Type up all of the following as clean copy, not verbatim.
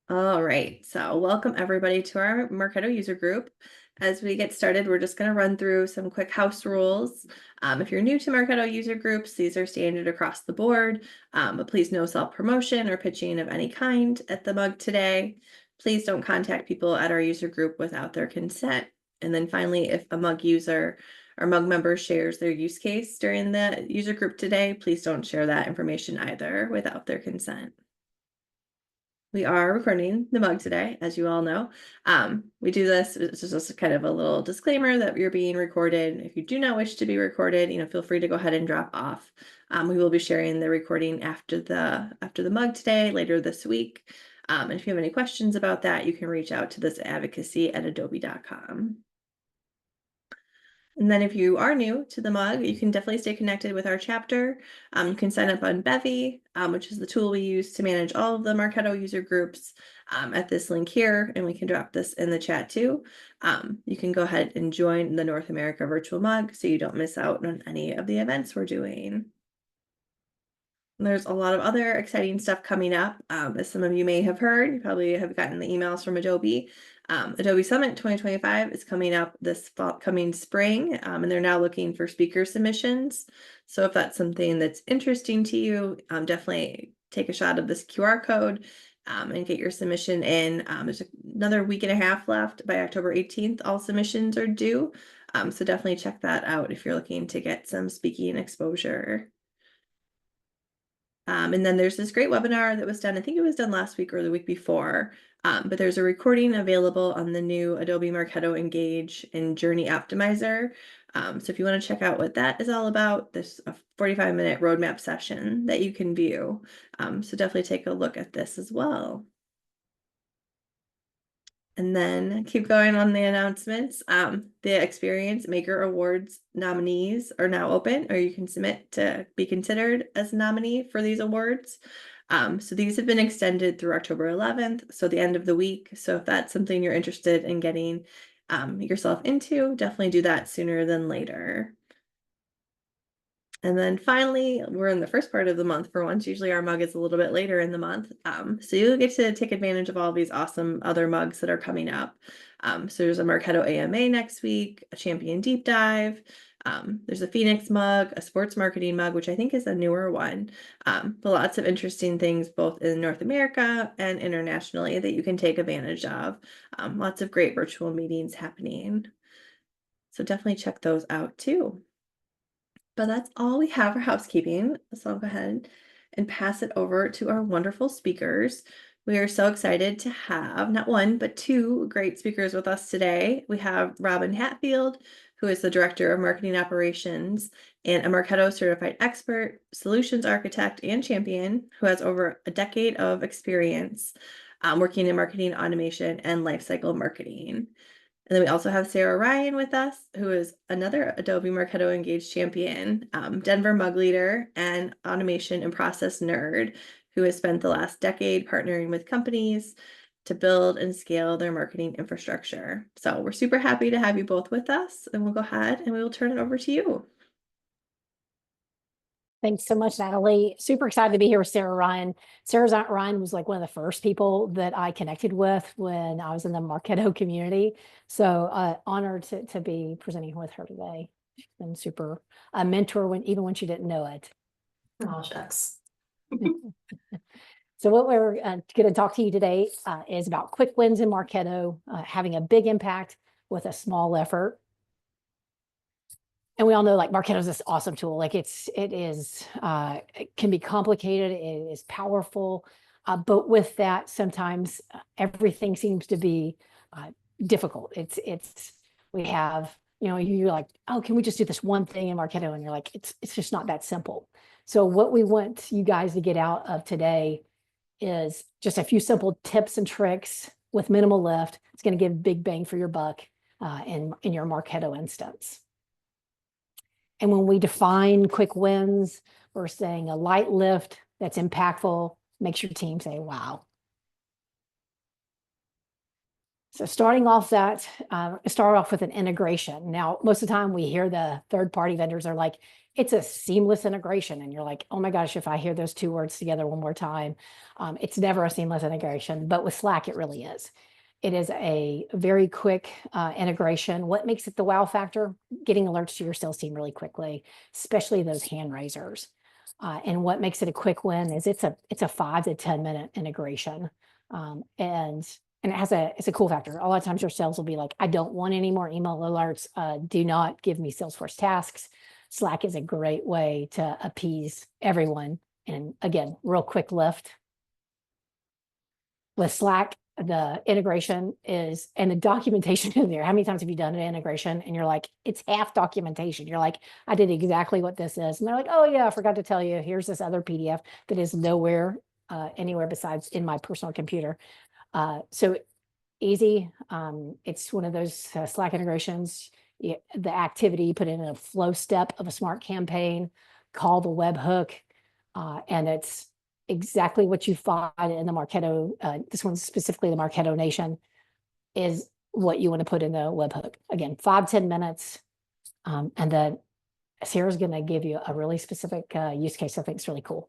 All right, so welcome everybody to our Marketo user group. As we get started, we're just going to run through some quick house rules. If you're new to Marketo user groups, these are standard across the board, but please no self-promotion or pitching of any kind at the mug today. Please don't contact people at our user group without their consent. And then finally, if a mug user or mug member shares their use case during the user group today, please don't share that information either without their consent. We are recording the mug today, as you all know. We do this, it's just kind of a little disclaimer that you're being recorded. If you do not wish to be recorded, feel free to go ahead and drop off. We will be sharing the recording after the mug today, later this week. And if you have any questions about that, you can reach out to this advocacy@adobe.com. And then if you are new to the mug, you can definitely stay connected with our chapter. You can sign up on Bevy, which is the tool we use to manage all of the Marketo user groups at this link here, and we can drop this in the chat too. You can go ahead and join the North America Virtual Mug so you don't miss out on any of the events we're doing. There's a lot of other exciting stuff coming up. As some of you may have heard, you probably have gotten the emails from Adobe. Adobe Summit 2025 is coming up this coming spring, and they're now looking for speaker submissions. So if that's something that's interesting to you, definitely take a shot of this QR code and get your submission in. There's another week and a half left. By October 18th, all submissions are due. So definitely check that out if you're looking to get some speaking exposure. And then there's this great webinar that was done, I think it was done last week or the week before, but there's a recording available on the new Adobe Marketo Engage and Journey Optimizer. So if you want to check out what that is all about, there's a 45-minute roadmap session that you can view. So definitely take a look at this as well. And then keep going on the announcements. The Experience Maker Awards nominees are now open, or you can submit to be considered as a nominee for these awards. So these have been extended through October 11th, so the end of the week. So if that's something you're interested in getting yourself into, definitely do that sooner than later. And then finally, we're in the first part of the month for once. Usually our mug is a little bit later in the month. So you'll get to take advantage of all these awesome other mugs that are coming up. So there's a Marketo AMA next week, a Champion Deep Dive. There's a Phoenix mug, a sports marketing mug, which I think is a newer one. But lots of interesting things both in North America and internationally that you can take advantage of. Lots of great virtual meetings happening. So definitely check those out too. But that's all we have for housekeeping. So I'll go ahead and pass it over to our wonderful speakers. We are so excited to have not one, but two great speakers with us today. We have Robyn Hatfield, who is the Director of Marketing Operations and a Marketo Certified Expert, Solutions Architect, and Champion, who has over a decade of experience working in marketing automation and lifecycle marketing. And then we also have Sarah Ryan with us, who is another Adobe Marketo Engage champion, Denver mug leader, and automation and process nerd, who has spent the last decade partnering with companies to build and scale their marketing infrastructure. So we're super happy to have you both with us, and we'll go ahead and we will turn it over to you. Thanks so much, Natalie. Super excited to be here with Sarah Ryan. Sarah Ryan was like one of the first people that I connected with when I was in the Marketo community. So honored to be presenting with her today. She's been super a mentor even when she didn't know it. Oh, shucks. So what we're going to talk to you today is about quick wins in Marketo, having a big impact with a small effort. And we all know like Marketo is this awesome tool. Like it can be complicated. It is powerful. But with that, sometimes everything seems to be difficult. We have, you're like, oh, can we just do this one thing in Marketo? And you're like, it's just not that simple. So what we want you guys to get out of today is just a few simple tips and tricks with minimal lift. It's going to give big bang for your buck in your Marketo instance. And when we define quick wins, we're saying a light lift that's impactful makes your team say, wow. So starting off that, start off with an integration. Now, most of the time we hear the third-party vendors are like, it's a seamless integration. And you're like, oh my gosh, if I hear those two words together one more time, it's never a seamless integration. But with Slack, it really is. It is a very quick integration. What makes it the wow factor? Getting alerts to your sales team really quickly, especially those hand raisers. And what makes it a quick win is it's a 5 to 10 minute integration. And it's a cool factor. A lot of times your sales will be like, I don't want any more email alerts. Do not give me Salesforce tasks. Slack is a great way to appease everyone. And again, real quick lift. With Slack, the integration is, and the documentation in there. How many times have you done an integration and you're like, it's half documentation. You're like, I did exactly what this is. And they're like, oh yeah, I forgot to tell you, here's this other PDF that is nowhere, anywhere besides in my personal computer. So easy. It's one of those Slack integrations. The activity you put in a flow step of a smart campaign, call the webhook, and it's exactly what you find in the Marketo. This one's specifically the Marketo Nation is what you want to put in the webhook. Again, 5-10 minutes, and then Sarah's going to give you a really specific use case. I think it's really cool.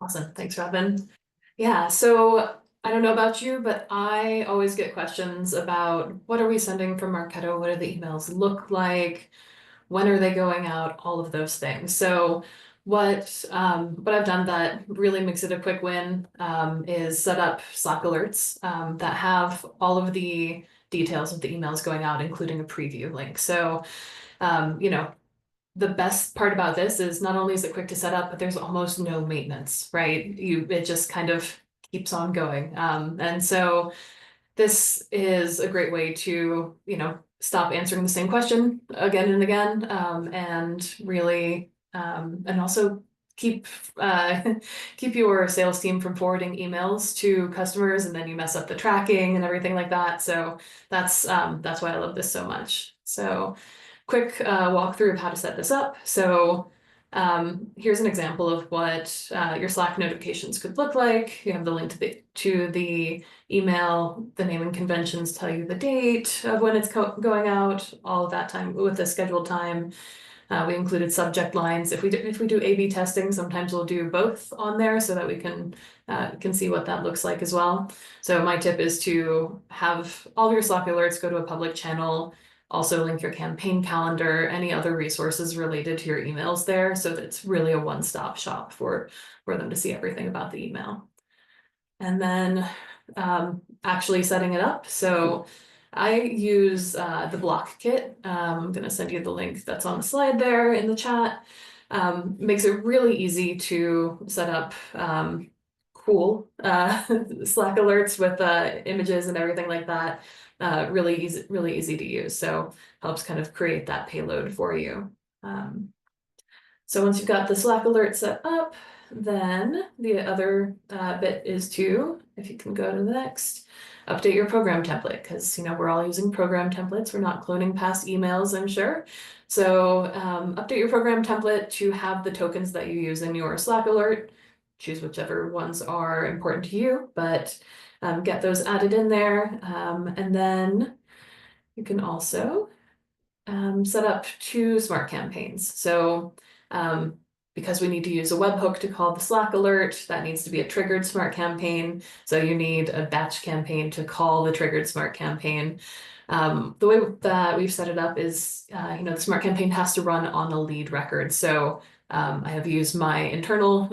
Awesome. Thanks, Robyn. Yeah, so I don't know about you, but I always get questions about what are we sending from Marketo? What do the emails look like? When are they going out? All of those things. So what I've done that really makes it a quick win is set up Slack alerts that have all of the details of the emails going out, including a preview link. So, you know, the best part about this is not only is it quick to set up, but there's almost no maintenance, right? It just kind of keeps on going. And so this is a great way to, you know, stop answering the same question again and again, and really, and also keep keep your sales team from forwarding emails to customers, and then you mess up the tracking and everything like that. So that's why I love this so much. So quick walkthrough of how to set this up. So here's an example of what your Slack notifications could look like. You have the link to the email, the naming conventions tell you the date of when it's going out, all of that time with the scheduled time. We included subject lines. If we do A/B testing, sometimes we'll do both on there so that we can see what that looks like as well. So my tip is to have all of your Slack alerts go to a public channel. Also link your campaign calendar, any other resources related to your emails there, so that it's really a one-stop shop for them to see everything about the email. And then actually setting it up. So I use the block kit. I'm going to send you the link that's on the slide there in the chat. Makes it really easy to set up cool Slack alerts with images and everything like that. Really easy to use. So helps kind of create that payload for you. So once you've got the Slack alert set up, then the other bit is to, if you can go to the next, update your program template, because you know we're all using program templates. We're not cloning past emails, I'm sure. So update your program template to have the tokens that you use in your Slack alert. Choose whichever ones are important to you, but get those added in there. And then you can also set up 2 smart campaigns. So because we need to use a webhook to call the Slack alert, that needs to be a triggered smart campaign. So you need a batch campaign to call the triggered smart campaign. The way that we've set it up is, you know, the smart campaign has to run on a lead record. So I have used my internal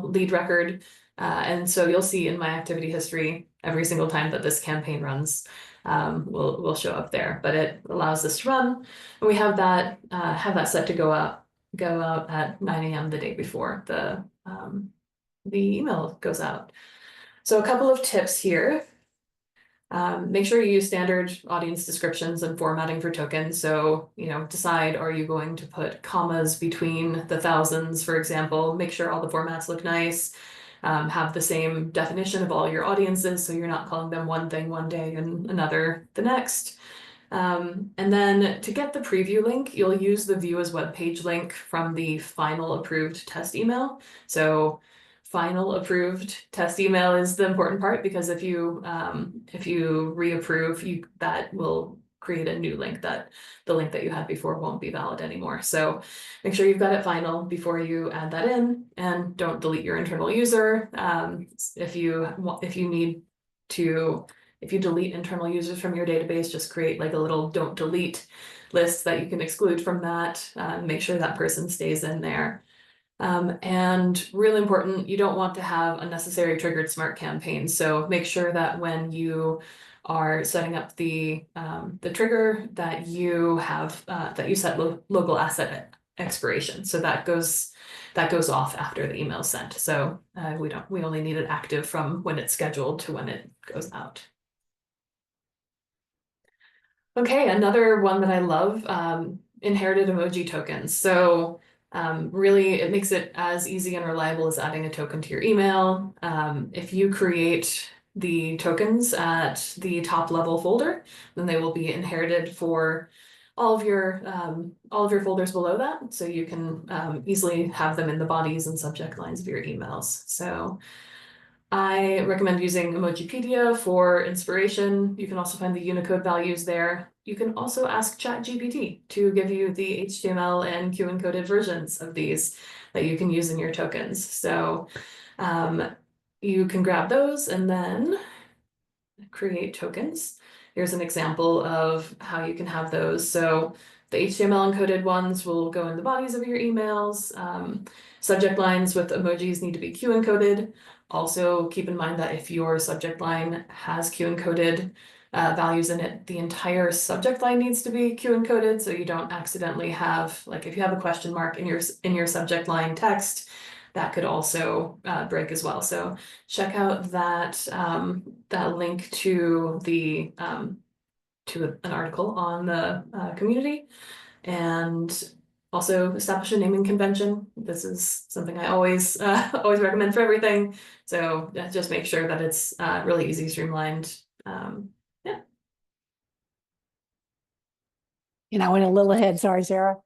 lead record. And so you'll see in my activity history, every single time that this campaign runs, will show up there, but it allows this to run. And we have that set to go out at 9 a.m. the day before the email goes out. So a couple of tips here. Make sure you use standard audience descriptions and formatting for tokens. So, you know, decide, are you going to put commas between the thousands, for example? Make sure all the formats look nice. Have the same definition of all your audiences, so you're not calling them one thing one day and another the next. And then to get the preview link, you'll use the view as web page link from the final approved test email. So final approved test email is the important part, because if you reapprove, that will create a new link that the link that you had before won't be valid anymore. So make sure you've got it final before you add that in, and don't delete your internal user. If you delete internal users from your database, just create like a little don't delete list that you can exclude from that. Make sure that person stays in there. And really important, you don't want to have unnecessary triggered smart campaigns. So make sure that when you are setting up the trigger, that you have that you set local asset expiration. So that goes off after the email is sent. So we only need it active from when it's scheduled to when it goes out. Okay, another one that I love, inherited emoji tokens. So really, it makes it as easy and reliable as adding a token to your email. If you create the tokens at the top level folder, then they will be inherited for all of your folders below that. So you can easily have them in the bodies and subject lines of your emails. So I recommend using Emojipedia for inspiration. You can also find the Unicode values there. You can also ask ChatGPT to give you the HTML and Q encoded versions of these that you can use in your tokens. So you can grab those and then create tokens. Here's an example of how you can have those. So the HTML encoded ones will go in the bodies of your emails. Subject lines with emojis need to be Q encoded. Also, keep in mind that if your subject line has Q encoded values in it, the entire subject line needs to be Q encoded, so you don't accidentally have, like, if you have a question mark in your subject line text, that could also break as well. So check out that link to the to an article on the community, and also establish a naming convention. This is something I always recommend for everything. So just make sure that it's really easy, streamlined. Yeah. I went a little ahead. Sorry, Sarah.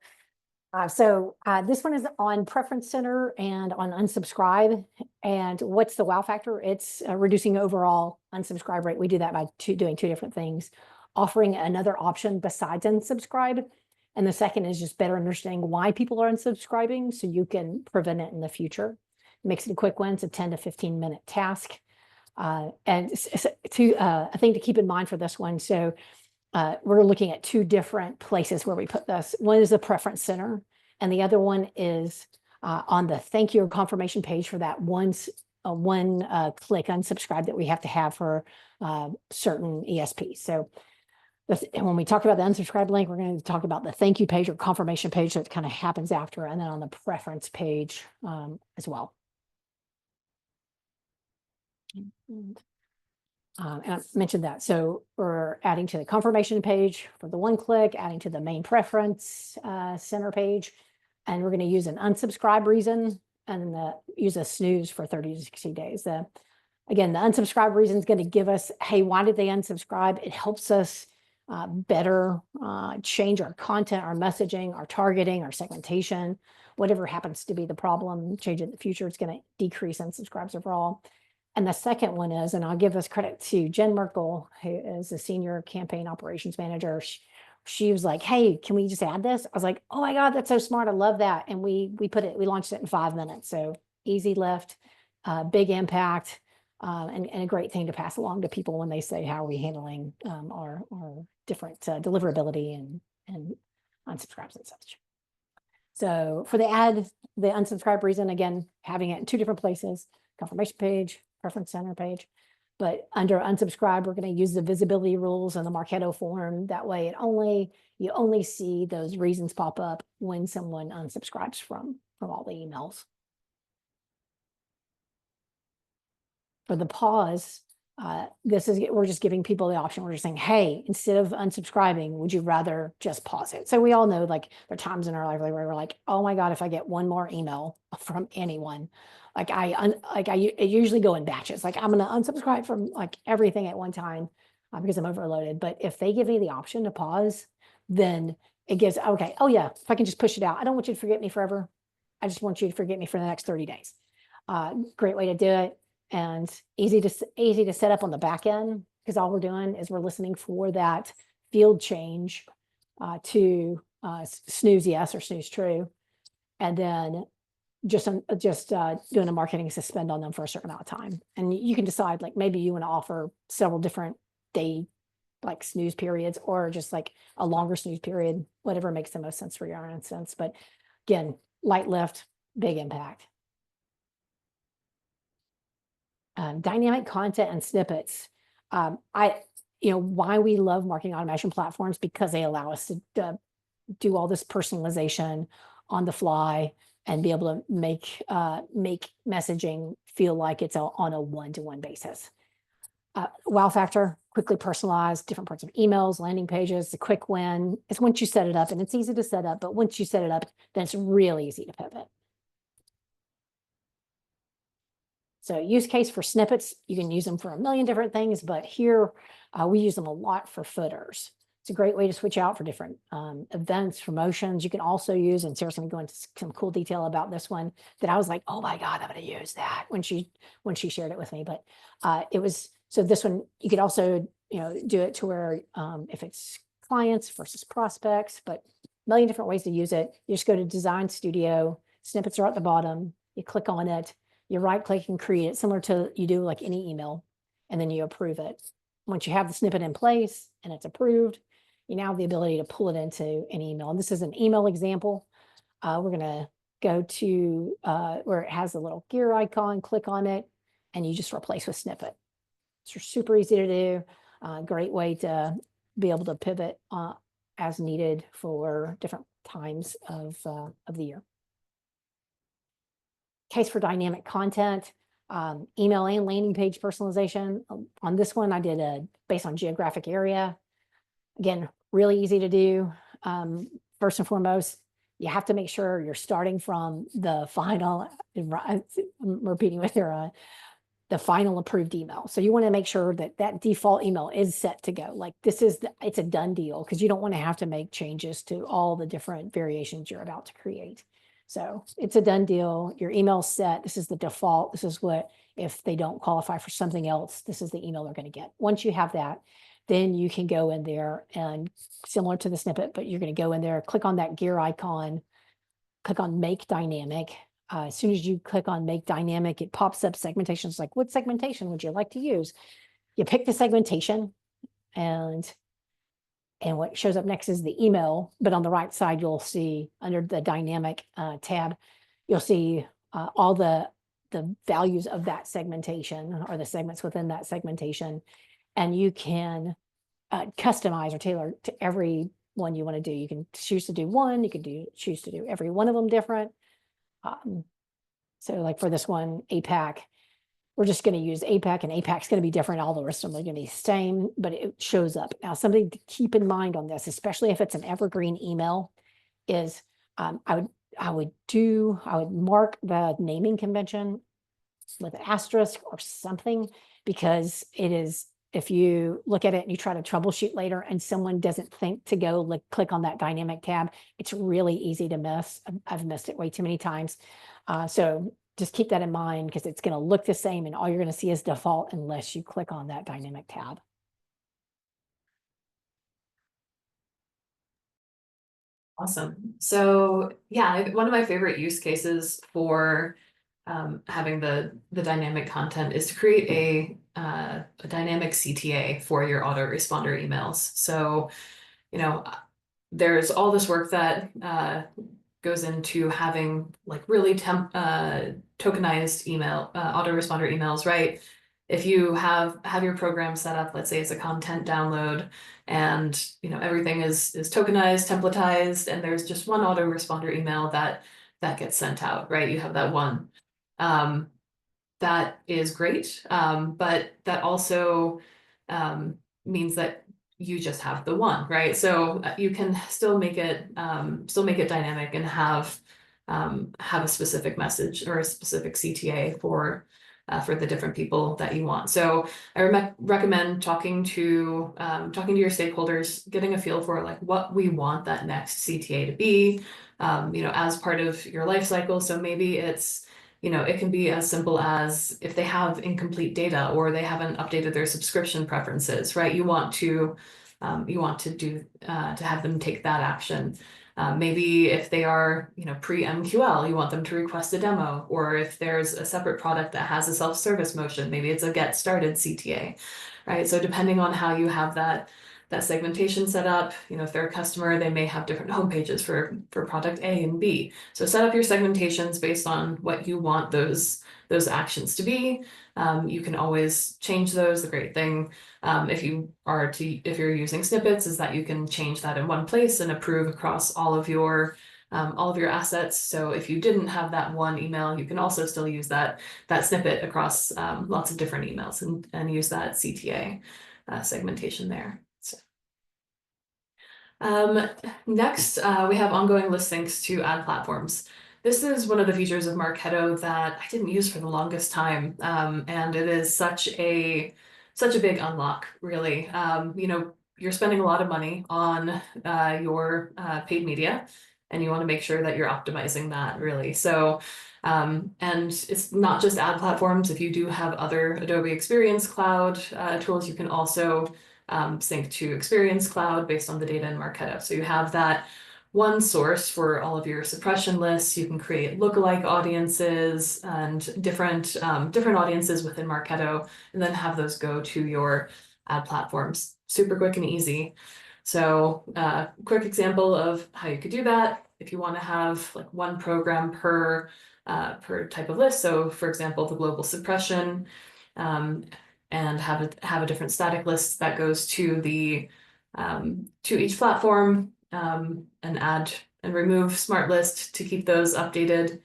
So this one is on Preference Center and on unsubscribe. And what's the wow factor? It's reducing overall unsubscribe rate. We do that by doing two different things, offering another option besides unsubscribe. And the second is just better understanding why people are unsubscribing so you can prevent it in the future. It makes it a quick win. It's a 10 to 15 minute task. And a thing to keep in mind for this one. So we're looking at two different places where we put this. One is the Preference Center, and the other one is on the thank you or confirmation page for that one click unsubscribe that we have to have for certain ESPs. So when we talk about the unsubscribe link, we're going to talk about the thank you page or confirmation page that kind of happens after, and then on the preference page as well. And I mentioned that. So we're adding to the confirmation page for the one click, adding to the main preference center page, and we're going to use an unsubscribe reason and use a snooze for 30 to 60 days. Again, the unsubscribe reason is going to give us, hey, why did they unsubscribe? It helps us better change our content, our messaging, our targeting, our segmentation, whatever happens to be the problem, change it in the future. It's going to decrease unsubscribes overall. And the second one is, and I'll give this credit to Jen Merkel, who is the senior campaign operations manager. She was like, hey, can we just add this? I was like, oh my God, that's so smart. I love that. And we launched it in 5 minutes. So easy lift, big impact, and a great thing to pass along to people when they say, how are we handling our different deliverability and unsubscribes and such. So for the unsubscribe reason, again, having it in two different places, confirmation page, preference center page. But under unsubscribe, we're going to use the visibility rules and the Marketo form. That way you only see those reasons pop up when someone unsubscribes from all the emails. For the pause, we're just giving people the option. We're just saying, hey, instead of unsubscribing, would you rather just pause it? So we all know, like, there are times in our life where we're like, oh my God, if I get one more email from anyone, I usually go in batches. Like, I'm going to unsubscribe from like everything at one time because I'm overloaded. But if they give me the option to pause, then it gives, okay, oh yeah, if I can just push it out. I don't want you to forget me forever. I just want you to forget me for the next 30 days. Great way to do it, and easy to set up on the back end, because all we're doing is we're listening for that field change to snooze yes or snooze true, and then just doing a marketing suspend on them for a certain amount of time. And you can decide, like, maybe you want to offer several different day, like, snooze periods, or just like a longer snooze period, whatever makes the most sense for your instance. But again, light lift, big impact. Dynamic content and snippets. Why we love marketing automation platforms, because they allow us to do all this personalization on the fly and be able to make messaging feel like it's on a one-to-one basis. Wow factor, quickly personalized, different parts of emails, landing pages. The quick win is once you set it up, and it's easy to set up, but once you set it up, then it's really easy to pivot. So use case for snippets, you can use them for a million different things, but here we use them a lot for footers. It's a great way to switch out for different events, promotions. You can also use, and Sarah's going to go into some cool detail about this one that I was like, oh my God, I'm going to use that when she shared it with me. But it was, so this one, you could also, do it to where if it's clients versus prospects, but a million different ways to use it. You just go to Design Studio, snippets are at the bottom, you click on it, you right click and create it, similar to you do like any email, and then you approve it. Once you have the snippet in place and it's approved, you now have the ability to pull it into an email. And this is an email example. We're going to go to where it has a little gear icon, click on it, and you just replace with snippet. It's super easy to do. Great way to be able to pivot as needed for different times of the year. Case for dynamic content, email and landing page personalization. On this one, I did based on geographic area. Again, really easy to do. First and foremost, you have to make sure you're starting from the final, I'm repeating with your, the final approved email. So you want to make sure that that default email is set to go. Like this is, it's a done deal, because you don't want to have to make changes to all the different variations you're about to create. So it's a done deal. Your email's set. This is the default. This is what, if they don't qualify for something else, this is the email they're going to get. Once you have that, then you can go in there and, similar to the snippet, but you're going to go in there, click on that gear icon, click on Make Dynamic. As soon as you click on Make Dynamic, it pops up segmentations like, what segmentation would you like to use? You pick the segmentation, and what shows up next is the email, but on the right side, you'll see under the dynamic tab, you'll see all the values of that segmentation, or the segments within that segmentation. And you can customize or tailor to every one you want to do. You can choose to do one, you can choose to do every one of them different. So like for this one, APAC, we're just going to use APAC, and APAC's going to be different. All the rest of them are going to be the same, but it shows up. Now, something to keep in mind on this, especially if it's an evergreen email, is I would mark the naming convention with an asterisk or something, because it is, if you look at it and you try to troubleshoot later and someone doesn't think to go click on that dynamic tab, it's really easy to miss. I've missed it way too many times. So just keep that in mind, because it's going to look the same and all you're going to see is default unless you click on that dynamic tab. Awesome. So yeah, one of my favorite use cases for having the dynamic content is to create a dynamic CTA for your autoresponder emails. So, there's all this work that goes into having like really tokenized email, autoresponder emails, right? If you have your program set up, let's say it's a content download, and everything is tokenized, templatized, and there's just one autoresponder email that gets sent out, right? You have that one. That is great, but that also means that you just have the one, right? So you can still make it dynamic and have a specific message or a specific CTA for the different people that you want. So I recommend talking to your stakeholders, getting a feel for like what we want that next CTA to be, as part of your life cycle. So maybe it's it can be as simple as if they have incomplete data or they haven't updated their subscription preferences, right? You want to have them take that action. Maybe if they are, pre-MQL, you want them to request a demo, or if there's a separate product that has a self-service motion, maybe it's a get started CTA, right? So depending on how you have that segmentation set up, if they're a customer, they may have different homepages for product A and B. So set up your segmentations based on what you want those actions to be. You can always change those. The great thing, if you're using snippets, is that you can change that in one place and approve across all of your assets. So if you didn't have that one email, you can also still use that snippet across lots of different emails and use that CTA segmentation there. Next, we have ongoing list syncs to ad platforms. This is one of the features of Marketo that I didn't use for the longest time, and it is such a big unlock, really. You're spending a lot of money on your paid media, and you want to make sure that you're optimizing that, really. So, and it's not just ad platforms. If you do have other Adobe Experience Cloud tools, you can also sync to Experience Cloud based on the data in Marketo. So you have that one source for all of your suppression lists. You can create lookalike audiences and different audiences within Marketo, and then have those go to your ad platforms. Super quick and easy. So quick example of how you could do that. If you want to have like one program per type of list. So for example, the global suppression, and have a different static list that goes to to each platform, and add and remove smart list to keep those updated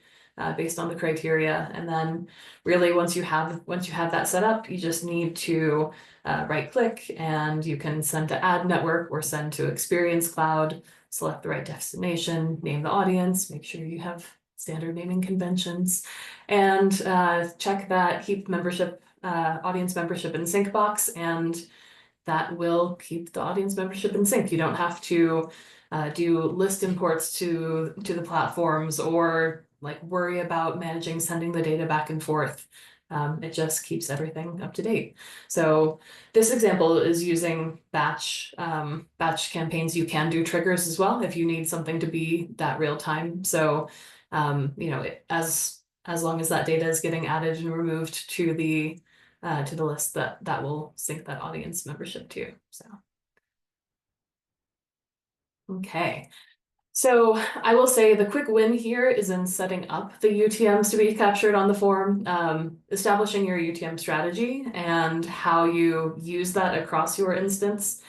based on the criteria. And then really once you have that set up, you just need to right click, and you can send to ad network or send to Experience Cloud, select the right destination, name the audience, make sure you have standard naming conventions, and check that keep membership audience membership in sync box, and that will keep the audience membership in sync. You don't have to do list imports to the platforms, or like worry about managing sending the data back and forth. It just keeps everything up to date. So this example is using batch campaigns. You can do triggers as well if you need something to be that real time. So as long as that data is getting added and removed to the list, that will sync that audience membership too. So okay. So I will say the quick win here is in setting up the UTMs to be captured on the form, establishing your UTM strategy and how you use that across your instance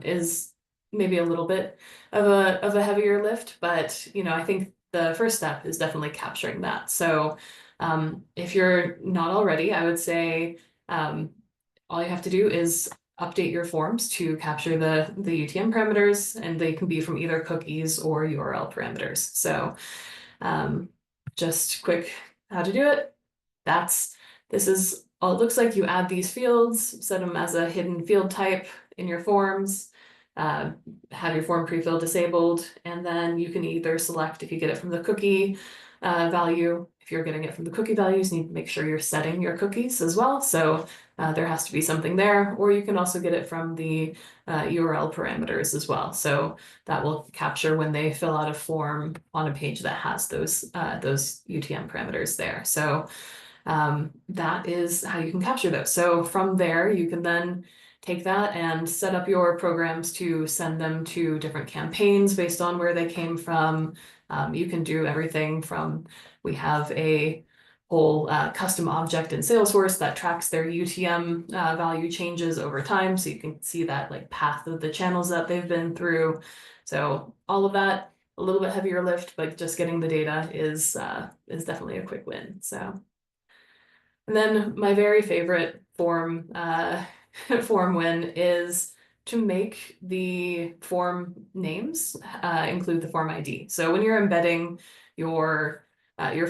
is maybe a little bit of a heavier lift, but I think the first step is definitely capturing that. So if you're not already, I would say all you have to do is update your forms to capture the UTM parameters, and they can be from either cookies or URL parameters. So just quick how to do it. This is all it looks like. You add these fields, set them as a hidden field type in your forms, have your form prefill disabled, and then you can either select if you get it from the cookie value. If you're getting it from the cookie values, you need to make sure you're setting your cookies as well. So there has to be something there, or you can also get it from the URL parameters as well. So that will capture when they fill out a form on a page that has those UTM parameters there. So that is how you can capture those. So from there, you can then take that and set up your programs to send them to different campaigns based on where they came from. You can do everything from, we have a whole custom object in Salesforce that tracks their UTM value changes over time. So you can see that like path of the channels that they've been through. So all of that, a little bit heavier lift, but just getting the data is definitely a quick win. So, and then my very favorite form win is to make the form names include the form ID. So when you're embedding your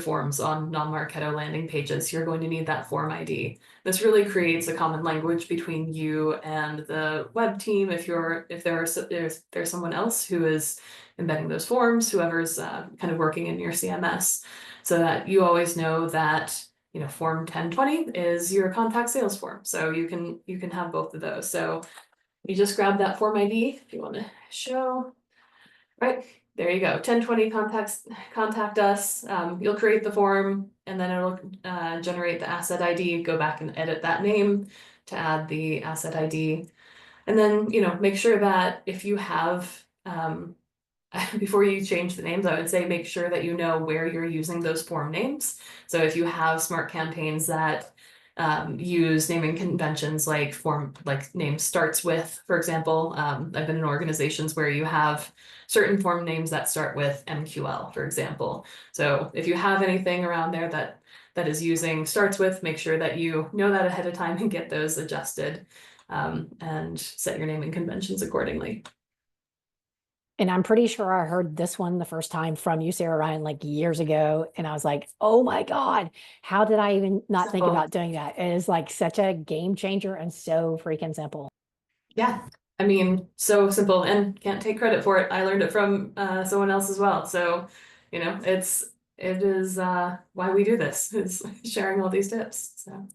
forms on non-Marketo landing pages, you're going to need that form ID. This really creates a common language between you and the web team. If there's someone else who is embedding those forms, whoever's kind of working in your CMS. so that you always know that, you know, form 1020 is your contact sales form. So you can have both of those. So you just grab that form ID if you want to show. Right, there you go. 1020 contact us. You'll create the form and then it'll generate the asset ID. Go back and edit that name to add the asset ID. And then, you know, make sure that if you have, before you change the names, I would say make sure that you know where you're using those form names. So if you have smart campaigns that use naming conventions like name starts with, for example, I've been in organizations where you have certain form names that start with MQL, for example. So if you have anything around there that is using starts with, make sure that you know that ahead of time and get those adjusted, and set your naming conventions accordingly. And I'm pretty sure I heard this one the first time from you, Sarah Ryan, like years ago. And I was like, oh my God, how did I even not think about doing that? It is like such a game changer and so freaking simple. Yeah, I mean, so simple, and can't take credit for it. I learned it from someone else as well. So, you know, it is why we do this, is sharing all these tips. So.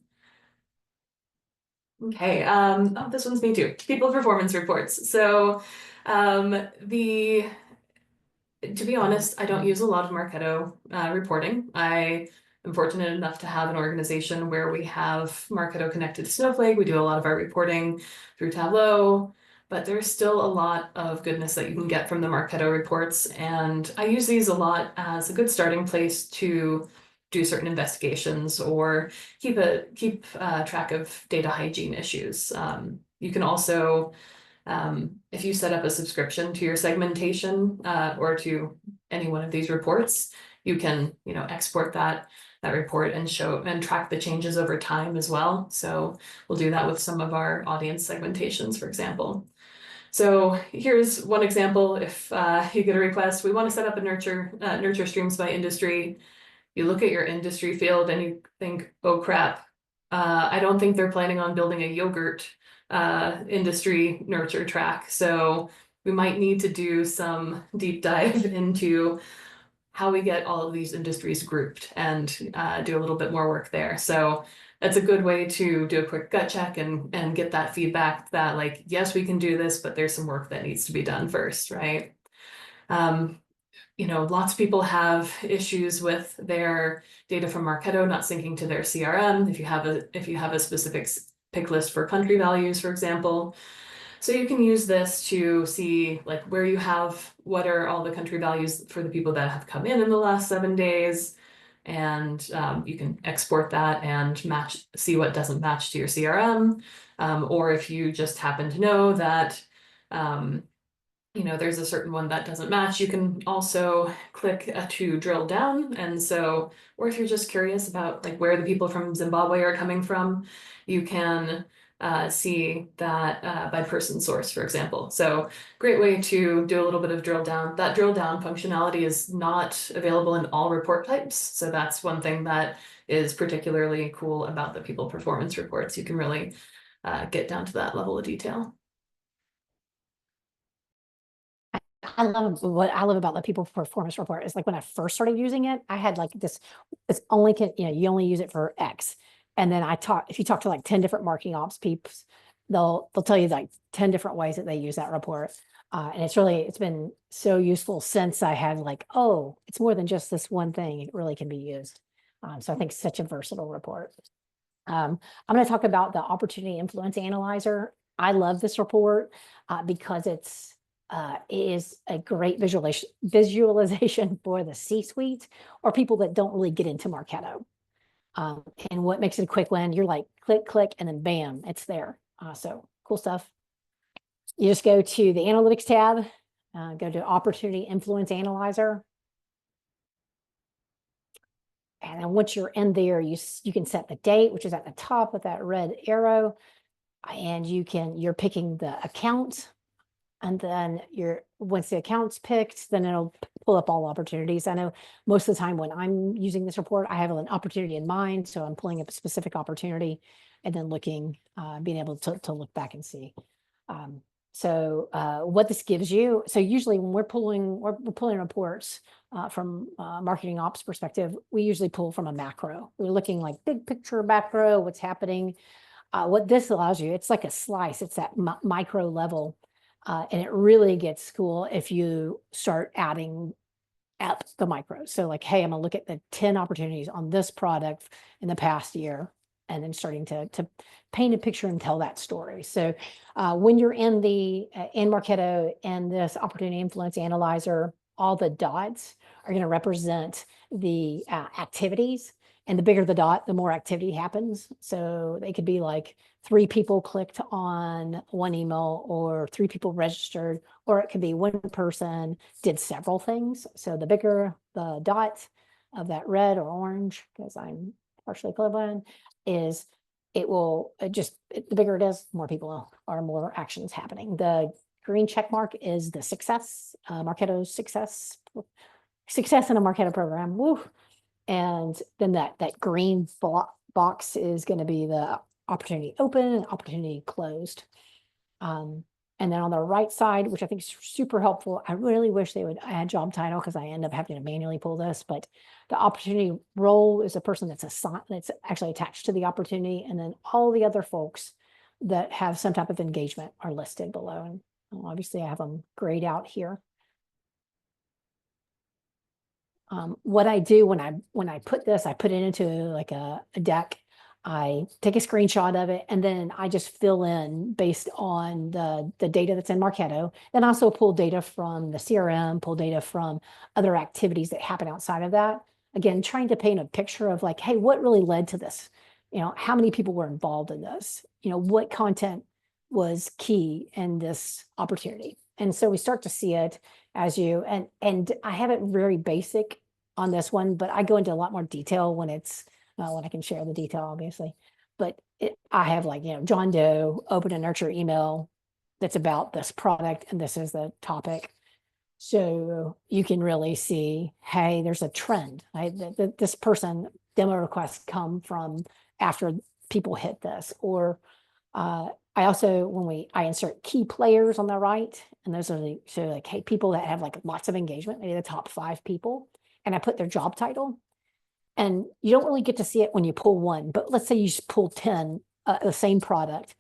Okay, oh, this one's me too. People performance reports. So to be honest, I don't use a lot of Marketo reporting. I am fortunate enough to have an organization where we have Marketo connected to Snowflake. We do a lot of our reporting through Tableau, but there's still a lot of goodness that you can get from the Marketo reports. And I use these a lot as a good starting place to do certain investigations or keep track of data hygiene issues. You can also, if you set up a subscription to your segmentation or to any one of these reports, you can, you know, export that report and show and track the changes over time as well. So we'll do that with some of our audience segmentations, for example. So here's one example. If you get a request, we want to set up a nurture streams by industry. You look at your industry field and you think, oh crap, I don't think they're planning on building a yogurt industry nurture track. So we might need to do some deep dive into how we get all of these industries grouped and do a little bit more work there. So that's a good way to do a quick gut check and get that feedback that, like, yes, we can do this, but there's some work that needs to be done first, right? You know, lots of people have issues with their data from Marketo not syncing to their CRM. If you have a specific pick list for country values, for example. So you can use this to see like where you have, what are all the country values for the people that have come in the last 7 days. And you can export that and see what doesn't match to your CRM. Or if you just happen to know that, you know, there's a certain one that doesn't match, you can also click to drill down. And so, or if you're just curious about like where the people from Zimbabwe are coming from, you can see that by person source, for example. So great way to do a little bit of drill down. That drill down functionality is not available in all report types. So that's one thing that is particularly cool about the people performance reports. You can really get down to that level of detail. What I love about the people performance report is like when I first started using it, I had like this, it's only can, you know, you only use it for X. And then if you talk to like 10 different marketing ops peeps, they'll tell you like 10 different ways that they use that report. And it's been so useful since I had like, oh, it's more than just this one thing. It really can be used. So I think it's such a versatile report. I'm going to talk about the opportunity influence analyzer. I love this report because it is a great visualization for the C-suite or people that don't really get into Marketo. And what makes it a quick win, you're like click, click, and then bam, it's there. So cool stuff. You just go to the analytics tab, go to opportunity influence analyzer. And then once you're in there, you can set the date, which is at the top with that red arrow. And you're picking the account. And then once the account's picked, then it'll pull up all opportunities. I know most of the time when I'm using this report, I have an opportunity in mind. So I'm pulling up a specific opportunity and then being able to look back and see. So what this gives you, so usually when we're pulling reports, from a marketing ops perspective, we usually pull from a macro. We're looking like big picture macro, what's happening. What this allows you, it's like a slice. It's that micro level. And it really gets cool if you start adding up the micro. So like, hey, I'm gonna look at the 10 opportunities on this product in the past year, and then starting to paint a picture and tell that story. So when you're in Marketo and this opportunity influence analyzer, all the dots are going to represent the activities. And the bigger the dot, the more activity happens. So they could be like 3 people clicked on one email, or 3 people registered, or it could be 1 person did several things. So the bigger the dot of that red or orange, because I'm partially colorblind, is it will the bigger it is, more people are more actions happening. The green check mark is the success, Marketo success in a Marketo program. Woo. And then that green box is going to be the opportunity open and opportunity closed. And then on the right side, which I think is super helpful, I really wish they would add job title, because I end up having to manually pull this, but the opportunity role is a person that's actually attached to the opportunity. And then all the other folks that have some type of engagement are listed below. And obviously I have them grayed out here. What I do when I put this, I put it into like a deck. I take a screenshot of it, and then I just fill in based on the data that's in Marketo. Then also pull data from the CRM, pull data from other activities that happen outside of that. Again, trying to paint a picture of like, hey, what really led to this? How many people were involved in this? What content was key in this opportunity? And so we start to see it as and I have it very basic on this one, but I go into a lot more detail when I can share the detail, obviously. But I have like, John Doe, open and nurture email that's about this product, and this is the topic. So you can really see, hey, there's a trend. This person, demo requests come from after people hit this. Or I also, I insert key players on the right, and those are hey, people that have like lots of engagement, maybe the top 5 people, and I put their job title. And you don't really get to see it when you pull one, but let's say you just pull 10, the same product,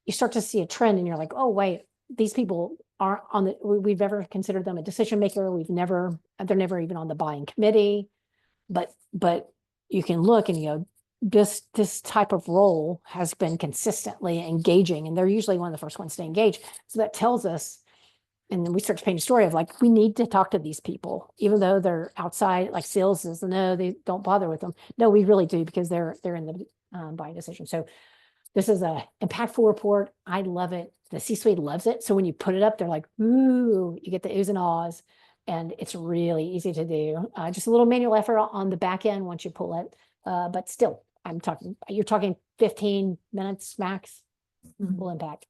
you start to see a trend, and you're like, oh, wait, these people aren't we've never considered them a decision maker. They're never even on the buying committee, but you can look and you go, this type of role has been consistently engaging, and they're usually one of the first ones to engage. So that tells us, and then we start to paint a story of like, we need to talk to these people, even though they're outside, like sales is, no, they don't bother with them. No, we really do, because they're in the buying decision. So this is a impactful report. I love it. The C-suite loves it. So when you put it up, they're like, ooh, you get the oohs and ahs, and it's really easy to do. Just a little manual effort on the back end once you pull it. But still, you're talking 15 minutes max, full impact.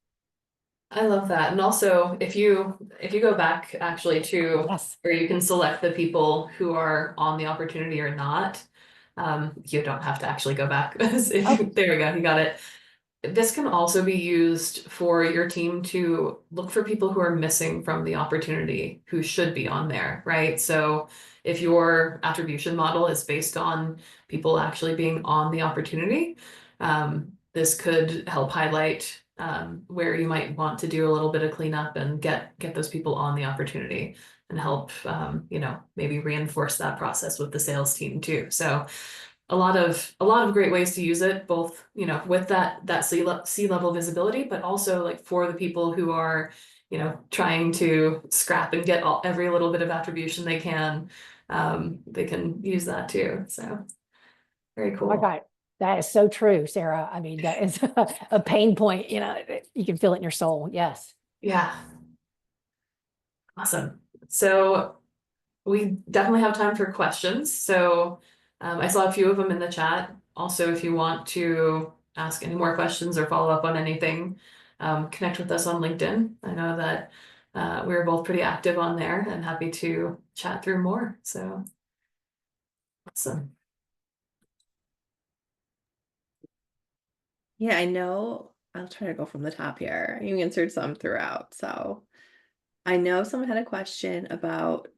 I love that. And also, if you go back actually to Yes. where you can select the people who are on the opportunity or not, you don't have to actually go back. There we go, you got it. This can also be used for your team to look for people who are missing from the opportunity, who should be on there, right? So if your attribution model is based on people actually being on the opportunity, this could help highlight where you might want to do a little bit of cleanup and get those people on the opportunity, and help maybe reinforce that process with the sales team too. So a lot of great ways to use it, both with that C-level visibility, but also like for the people who are trying to scrap and get every little bit of attribution they can use that too. So very cool. Oh my God, that is so true, Sarah. I mean, that is a pain point. You can feel it in your soul. Yes. Yeah. Awesome. So we definitely have time for questions. So I saw a few of them in the chat. Also, if you want to ask any more questions or follow up on anything, connect with us on LinkedIn. I know that we're both pretty active on there, and happy to chat through more. So awesome. Yeah, I know. I'll try to go from the top here. You answered some throughout. So I know someone had a question about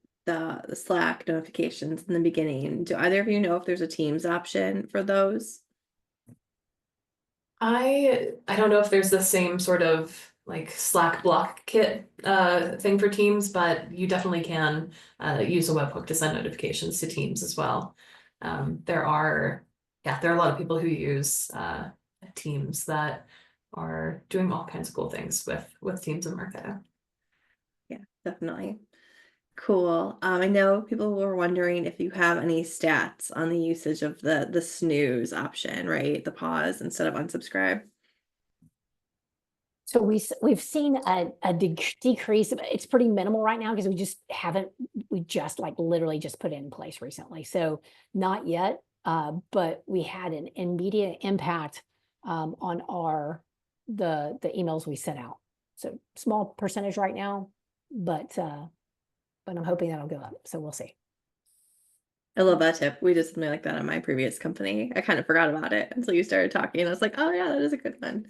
the Slack notifications in the beginning. Do either of you know if there's a Teams option for those? I don't know if there's the same sort of like Slack block kit thing for Teams, but you definitely can use a webhook to send notifications to Teams as well. There are a lot of people who use Teams that are doing all kinds of cool things with Teams and Marketo. Yeah, definitely. Cool. I know people were wondering if you have any stats on the usage of the snooze option, right? The pause instead of unsubscribe. So we've seen a decrease. It's pretty minimal right now because we just like literally just put it in place recently. So not yet, but we had an immediate impact on the emails we sent out. So small percentage right now, but I'm hoping that'll go up. So we'll see. I love that tip. We did something like that in my previous company. I kind of forgot about it until you started talking. I was like, oh yeah, that is a good one.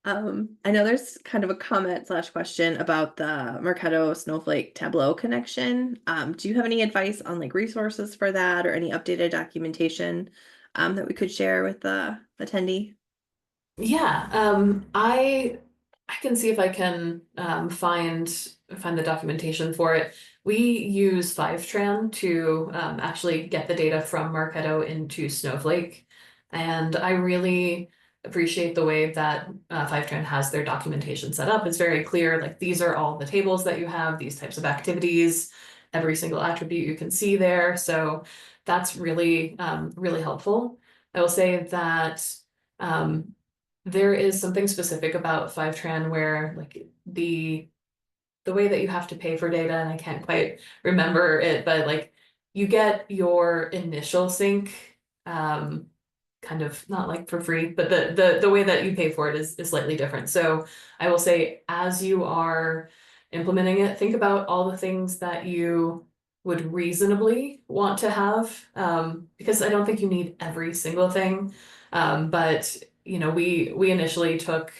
I know there's kind of a comment / question about the Marketo Snowflake Tableau connection. Do you have any advice on like resources for that or any updated documentation that we could share with the attendee? Yeah, I can see if I can find the documentation for it. We use Fivetran to actually get the data from Marketo into Snowflake, and I really appreciate the way that Fivetran has their documentation set up. It's very clear, like these are all the tables that you have, these types of activities, every single attribute you can see there. So that's really really helpful. I will say that there is something specific about Fivetran where like the way that you have to pay for data, and I can't quite remember it, but like you get your initial sync kind of not like for free, but the way that you pay for it is slightly different. So I will say, as you are implementing it, think about all the things that you would reasonably want to have, because I don't think you need every single thing. But you know, we initially took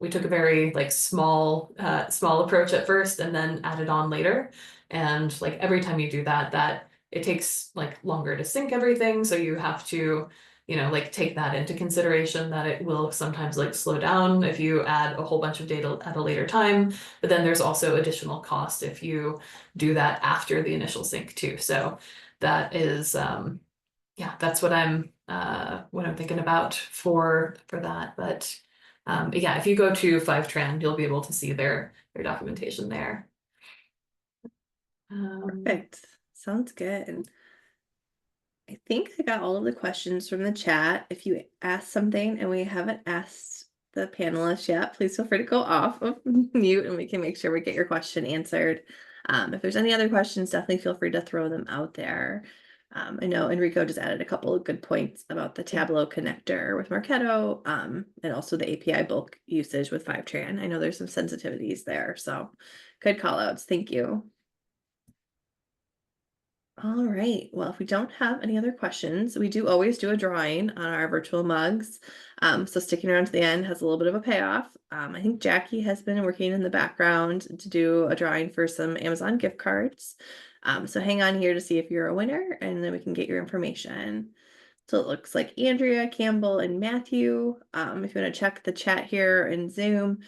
we took a very like small approach at first and then added on later. And like every time you do that it takes like longer to sync everything. So you have to, you know, like take that into consideration, that it will sometimes like slow down if you add a whole bunch of data at a later time. But then there's also additional cost if you do that after the initial sync too. So that is yeah, that's what I'm thinking about for that. But yeah, if you go to Fivetran, you'll be able to see their documentation there. Perfect. Sounds good. I think I got all of the questions from the chat. If you asked something and we haven't asked the panelists yet, please feel free to go off of mute and we can make sure we get your question answered. If there's any other questions, definitely feel free to throw them out there. I know Enrico just added a couple of good points about the Tableau connector with Marketo, and also the API bulk usage with Fivetran. I know there's some sensitivities there, so good call outs. Thank you. All right. Well, if we don't have any other questions, we do always do a drawing on our virtual mugs. So sticking around to the end has a little bit of a payoff. I think Jackie has been working in the background to do a drawing for some Amazon gift cards. So hang on here to see if you're a winner, and then we can get your information. So it looks like Andrea, Campbell, and Matthew. If you want to check the chat here in Zoom,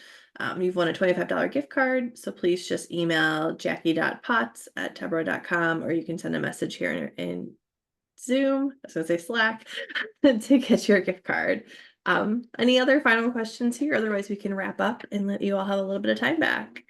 you've won a $25 gift card. So please just email jackie.potts@tebro.com, or you can send a message here in Zoom, I was going to say Slack, to get your gift card. Any other final questions here? Otherwise, we can wrap up and let you all have a little bit of time back.